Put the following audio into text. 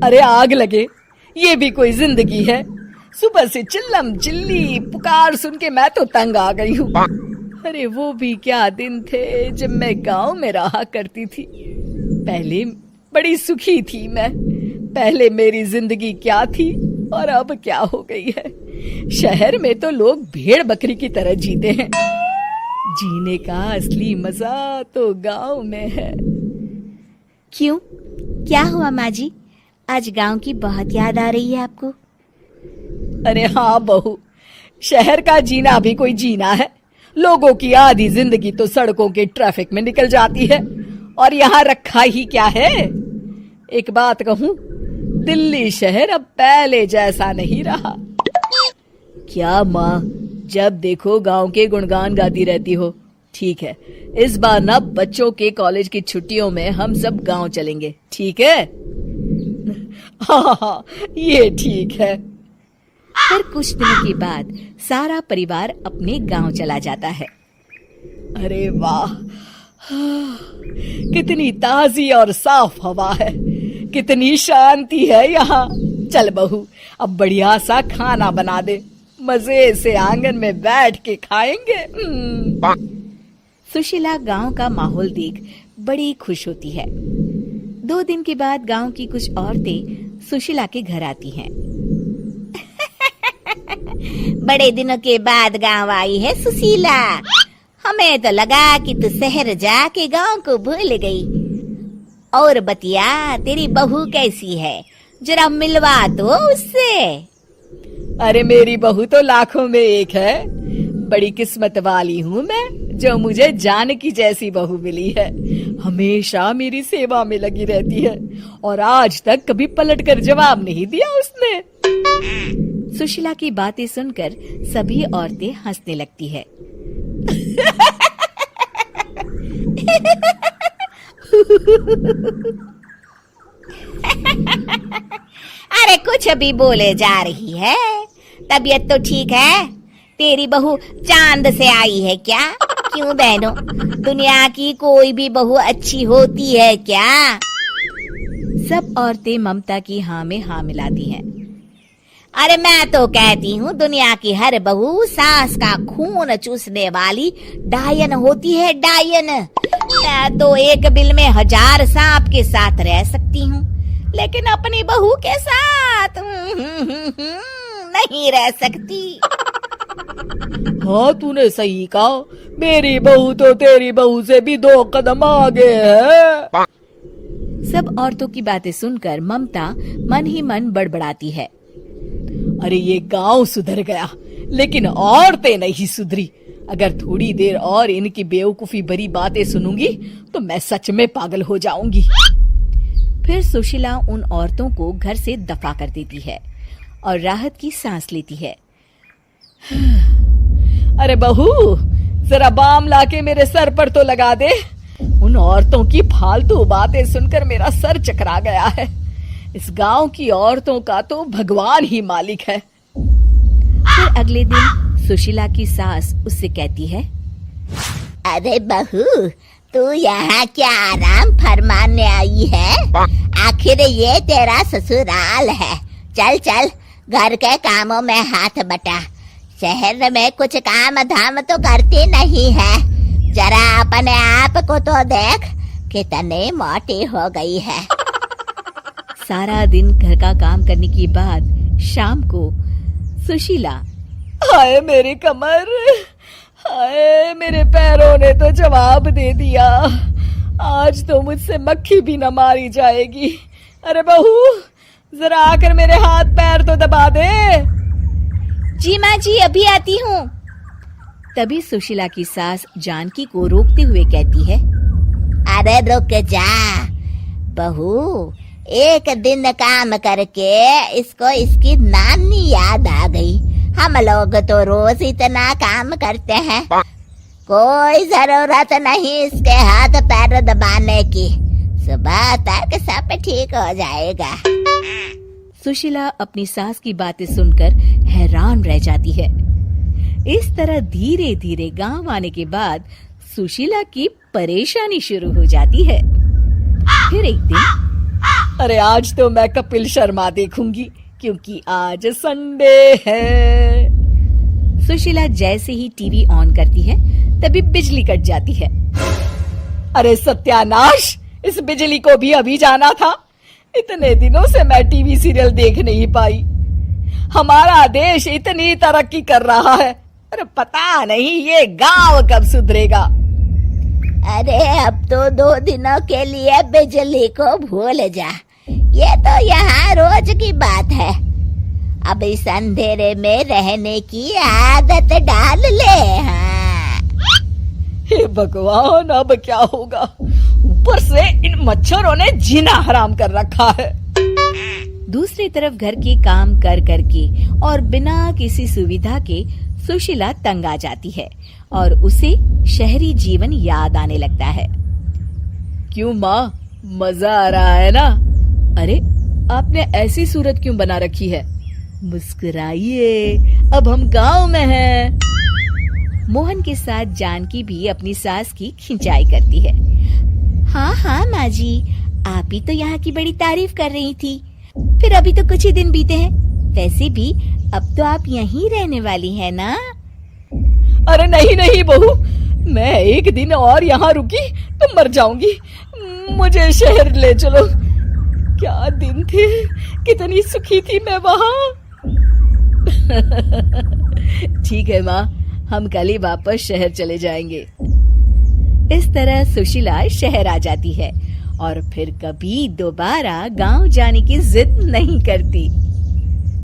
अरे आग लगे, ये भी कोई जिंदगी है? सुबह से चिल्लम चिल्ली पुकार सुन के मैं तो तंग आ गई हूँ। अरे वो भी क्या दिन थे जब मैं गांव में रहा करती थी। पहले बड़ी सुखी थी मैं। पहले मेरी जिंदगी क्या थी और अब क्या हो गई है। शहर में तो लोग भेड़ बकरी की तरह जीते हैं। जीने का असली मजा तो गांव में है। क्यों, क्या हुआ माँ जी? आज गांव की बहुत याद आ रही है आपको? अरे हाँ बहू, शहर का जीना भी कोई जीना है। लोगों की आधी जिंदगी तो सड़कों के ट्रैफिक में निकल जाती है और यहाँ रखा ही क्या है। एक बात कहूँ, दिल्ली शहर अब पहले जैसा नहीं रहा। क्या माँ, जब देखो गांव के गुणगान गाती रहती हो। ठीक है, इस बार ना बच्चों के कॉलेज की छुट्टियों में हम सब गांव चलेंगे, ठीक है? हाँ, ये ठीक है। फिर कुछ दिनों के बाद सारा परिवार अपने गांव चला जाता है। अरे वाह, कितनी ताजी और साफ हवा है, कितनी शांति है यहाँ। चल बहू, अब बढ़िया सा खाना बना दे, मजे से आंगन में बैठ के खाएंगे। सुशीला गांव का माहौल देख बड़ी खुश होती है। 2 दिन के बाद गांव की कुछ औरतें सुशीला के घर आती हैं। बड़े दिनों के बाद गांव आई है सुशीला। हमें तो लगा कि तू शहर जाके गांव को भूल गई। और बतिया, तेरी बहू कैसी है? जरा मिलवा दो उससे। अरे मेरी बहू तो लाखों में एक है। बड़ी किस्मत वाली हूँ मैं जो मुझे जानकी जैसी बहू मिली है। हमेशा मेरी सेवा में लगी रहती है और आज तक कभी पलटकर जवाब नहीं दिया उसने। सुशीला की बातें सुनकर सभी औरतें हंसने लगती है। अरे कुछ भी बोले जा रही है। तबीयत तो ठीक है? तेरी बहू चांद से आई है क्या? क्यों बहनों, दुनिया की कोई भी बहू अच्छी होती है क्या? सब औरतें ममता की हाँ में हाँ मिलाती हैं। अरे मैं तो कहती हूँ दुनिया की हर बहू सास का खून चूसने वाली डायन होती है, डायन। मैं तो एक बिल में 1000 सांप के साथ रह सकती हूँ, लेकिन अपनी बहू के साथ नहीं रह सकती। हाँ, तूने सही कहा। मेरी बहू तो तेरी बहू से भी 2 कदम आगे है। सब औरतों की बातें सुनकर ममता मन ही मन बड़बड़ाती है। अरे ये गांव सुधर गया, लेकिन औरतें नहीं सुधरी। अगर थोड़ी देर और इनकी बेवकूफी भरी बातें सुनूंगी तो मैं सच में पागल हो जाऊंगी। फिर सुशीला उन औरतों को घर से दफा कर देती है और राहत की सांस लेती है। अरे बहू, जरा बाम लाके मेरे सर पर तो लगा दे। उन औरतों की फालतू बातें सुनकर मेरा सर चकरा गया है। इस गांव की औरतों का तो भगवान ही मालिक है। फिर अगले दिन सुशीला की सास उससे कहती है, अरे बहू, तू यहाँ क्या आराम फरमाने आई है? आखिर ये तेरा ससुराल है। चल चल, घर के कामों में हाथ बटा। शहर में कुछ काम धाम तो करती नहीं है। जरा अपने आप को तो देख, कितनी मोटी हो गई है। सारा दिन घर का काम करने के बाद शाम को सुशीला, हाय मेरी कमर, हाय मेरे पैरों ने तो जवाब दे दिया। आज तो मुझसे मक्खी भी न मारी जाएगी। अरे बहू, जरा आकर मेरे हाथ पैर तो दबा दे। जी माँ जी, अभी आती हूँ। तभी सुशीला की सास जानकी को रोकते हुए कहती है, अरे रुक जा बहू, एक दिन काम करके इसको इसकी नानी याद आ गई। हम लोग तो रोज इतना काम करते हैं, कोई जरूरत नहीं इसके हाथ पैर दबाने की। सुबह तक सब ठीक हो जाएगा। सुशीला अपनी सास की बातें सुनकर हैरान रह जाती है। इस तरह धीरे धीरे गांव आने के बाद सुशीला की परेशानी शुरू हो जाती है। फिर एक दिन अरे आज तो मैं कपिल शर्मा देखूंगी क्योंकि आज संडे है। सुशीला जैसे ही टीवी ऑन करती है तभी बिजली कट जाती है। अरे सत्यानाश, इस बिजली को भी अभी जाना था। इतने दिनों से मैं टीवी सीरियल देख नहीं पाई। हमारा देश इतनी तरक्की कर रहा है, अरे पता नहीं ये गांव कब सुधरेगा। अरे अब तो 2 दिनों के लिए बिजली को भूल जा, ये तो यहाँ रोज की बात है। अब इस अंधेरे में रहने की आदत डाल ले। हाँ। हे भगवान, अब क्या होगा? ऊपर से इन मच्छरों ने जीना हराम कर रखा है। दूसरी तरफ घर के काम कर करके और बिना किसी सुविधा के सुशीला तंग आ जाती है और उसे शहरी जीवन याद आने लगता है। क्यों माँ, मजा आ रहा है ना? अरे आपने ऐसी सूरत क्यों बना रखी है? मुस्कुराइए, अब हम गांव में हैं। मोहन के साथ जानकी भी अपनी सास की खिंचाई करती है। हाँ हाँ माँ जी, आप ही तो यहाँ की बड़ी तारीफ कर रही थी। फिर अभी तो कुछ ही दिन बीते हैं, वैसे भी अब तो आप यहीं रहने वाली हैं ना? अरे नहीं नहीं बहू, मैं एक दिन और यहाँ रुकी तो मर जाऊंगी। मुझे शहर ले चलो। क्या दिन थे, कितनी सुखी थी मैं वहाँ। ठीक है माँ, हम कल ही वापस शहर चले जाएंगे। इस तरह सुशीला शहर आ जाती है और फिर कभी दोबारा गांव जाने की जिद नहीं करती।